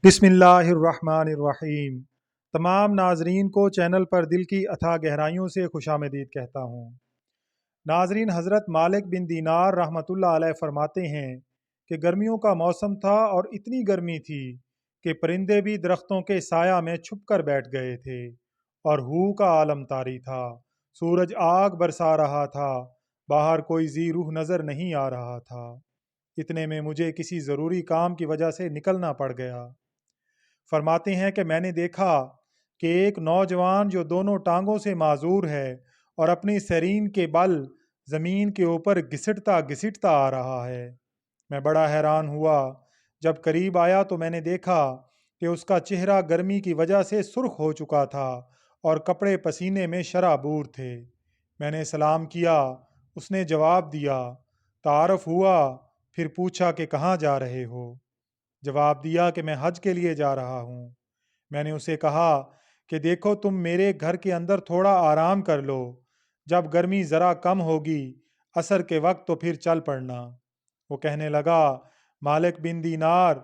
बिस्मिल्लाहिर्रहमानिर्रहीम। तमाम नाजरीन को चैनल पर दिल की अथाह गहराइयों से खुशामदीद कहता हूँ। नाजरीन, हज़रत मालिक बिन दीनार रहमतुल्लाह अलैह फरमाते हैं कि गर्मियों का मौसम था और इतनी गर्मी थी कि परिंदे भी दरख्तों के साया में छुप कर बैठ गए थे और हू का आलम तारी था। सूरज आग बरसा रहा था, बाहर कोई जी रूह नज़र नहीं आ रहा था। इतने में मुझे किसी ज़रूरी काम की वजह से निकलना पड़ गया। फरमाते हैं कि मैंने देखा कि एक नौजवान जो दोनों टांगों से माजूर है और अपनी सरीन के बल ज़मीन के ऊपर घिसटता घिसटता आ रहा है। मैं बड़ा हैरान हुआ। जब करीब आया तो मैंने देखा कि उसका चेहरा गर्मी की वजह से सुर्ख हो चुका था और कपड़े पसीने में शराबूर थे। मैंने सलाम किया, उसने जवाब दिया, तारफ़ हुआ, फिर पूछा कि कहाँ जा रहे हो। जवाब दिया कि मैं हज के लिए जा रहा हूँ। मैंने उसे कहा कि देखो, तुम मेरे घर के अंदर थोड़ा आराम कर लो, जब गर्मी ज़रा कम होगी असर के वक्त तो फिर चल पड़ना। वो कहने लगा, मालिक बिन दीनार,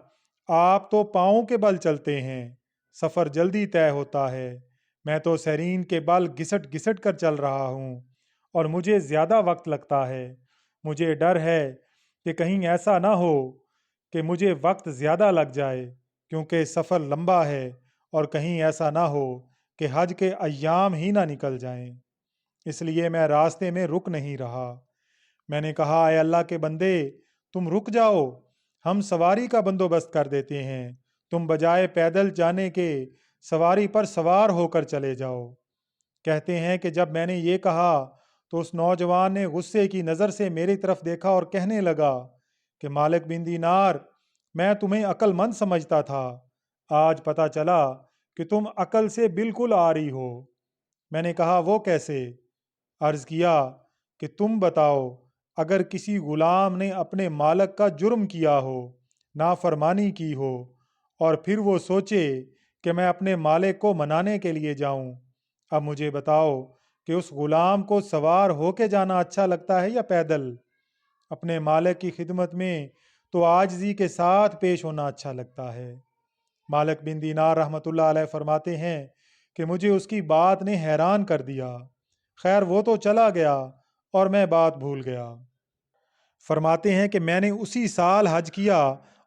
आप तो पाँवों के बल चलते हैं, सफ़र जल्दी तय होता है। मैं तो सरीन के बल घिसट घिसट कर चल रहा हूँ और मुझे ज़्यादा वक्त लगता है। मुझे डर है कि कहीं ऐसा ना हो कि मुझे वक्त ज़्यादा लग जाए, क्योंकि सफ़र लंबा है, और कहीं ऐसा ना हो कि हज के अय्याम ही ना निकल जाएं। इसलिए मैं रास्ते में रुक नहीं रहा। मैंने कहा, ऐ अल्लाह के बंदे, तुम रुक जाओ, हम सवारी का बंदोबस्त कर देते हैं। तुम बजाय पैदल जाने के सवारी पर सवार होकर चले जाओ। कहते हैं कि जब मैंने ये कहा तो उस नौजवान ने गुस्से की नज़र से मेरी तरफ देखा और कहने लगा कि मालिक बिन दीनार, मैं तुम्हें अक्लमंद समझता था, आज पता चला कि तुम अकल से बिल्कुल आरी हो। मैंने कहा, वो कैसे? अर्ज़ किया कि तुम बताओ, अगर किसी गुलाम ने अपने मालिक का जुर्म किया हो, नाफरमानी की हो, और फिर वो सोचे कि मैं अपने मालिक को मनाने के लिए जाऊं, अब मुझे बताओ कि उस गुलाम को सवार होके जाना अच्छा लगता है या पैदल? अपने मालिक की खिदमत में तो आजिज़ी के साथ पेश होना अच्छा लगता है। मालिक बिन दीनार रहमतुल्लाह अलैह फरमाते हैं कि मुझे उसकी बात ने हैरान कर दिया। खैर, वो तो चला गया और मैं बात भूल गया। फरमाते हैं कि मैंने उसी साल हज किया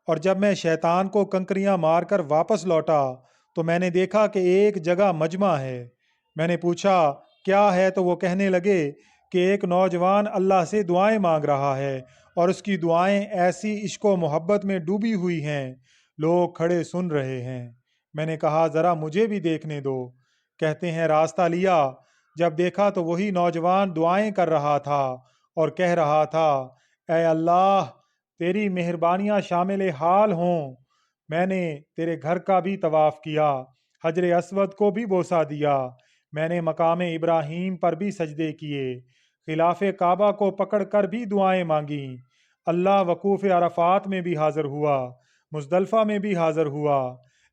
और जब मैं शैतान को कंकरियां मारकर वापस लौटा तो मैंने देखा कि एक जगह मजमा है। मैंने पूछा, क्या है? तो वो कहने लगे कि एक नौजवान अल्लाह से दुआएं मांग रहा है और उसकी दुआएं ऐसी इश्को मोहब्बत में डूबी हुई हैं, लोग खड़े सुन रहे हैं। मैंने कहा, ज़रा मुझे भी देखने दो। कहते हैं, रास्ता लिया, जब देखा तो वही नौजवान दुआएं कर रहा था और कह रहा था, ऐ अल्लाह, तेरी मेहरबानियाँ शामिल हाल हों। मैंने तेरे घर का भी तवाफ़ किया, हजर अस्वद को भी बोसा दिया, मैंने मकाम इब्राहीम पर भी सजदे किए, खिलाफ़े काबा को पकड़ कर भी दुआएं मांगी, अल्लाह वकूफ़ अरफात में भी हाज़िर हुआ, मुज़दलफ़ा में भी हाज़िर हुआ।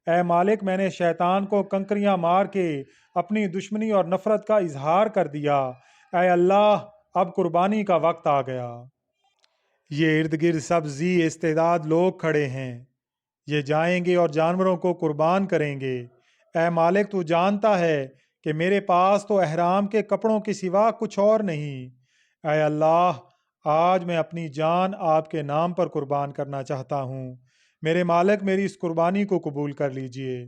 ऐ मालिक, मैंने शैतान को कंकरियां मार के अपनी दुश्मनी और नफ़रत का इजहार कर दिया। ऐ अल्लाह, अब कुर्बानी का वक्त आ गया। ये इर्द गिर्द सब जी इस्तेदाद लोग खड़े हैं। ये जाएंगे और जानवरों को कुर्बान करेंगे। ऐ मालिक, तू जानता है कि मेरे पास तो अहराम के कपड़ों के सिवा कुछ और नहीं। ऐ अल्लाह, आज मैं अपनी जान आपके नाम पर कुर्बान करना चाहता हूँ। मेरे मालिक, मेरी इस कुर्बानी को कबूल कर लीजिए।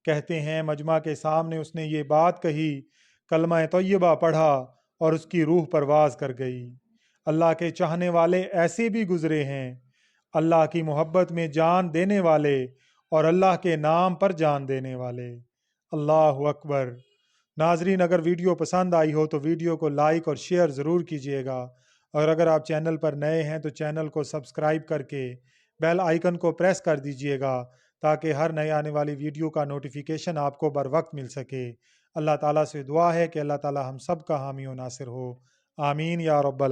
कहते हैं, मजमा के सामने उसने ये बात कही, कलमा तैयबा पढ़ा और उसकी रूह परवाज कर गई। अल्लाह के चाहने वाले ऐसे भी गुजरे हैं, अल्लाह की मोहब्बत में जान देने वाले और अल्लाह के नाम पर जान देने वाले। अल्लाह अकबर। नाजरीन, अगर वीडियो पसंद आई हो तो वीडियो को लाइक और शेयर ज़रूर कीजिएगा, और अगर आप चैनल पर नए हैं तो चैनल को सब्सक्राइब करके बेल आइकन को प्रेस कर दीजिएगा, ताकि हर नए आने वाली वीडियो का नोटिफिकेशन आपको बर वक्त मिल सके। अल्लाह ताला से दुआ है कि अल्लाह ताला हम सब का हामी व नासिर हो। आमीन या रब्बल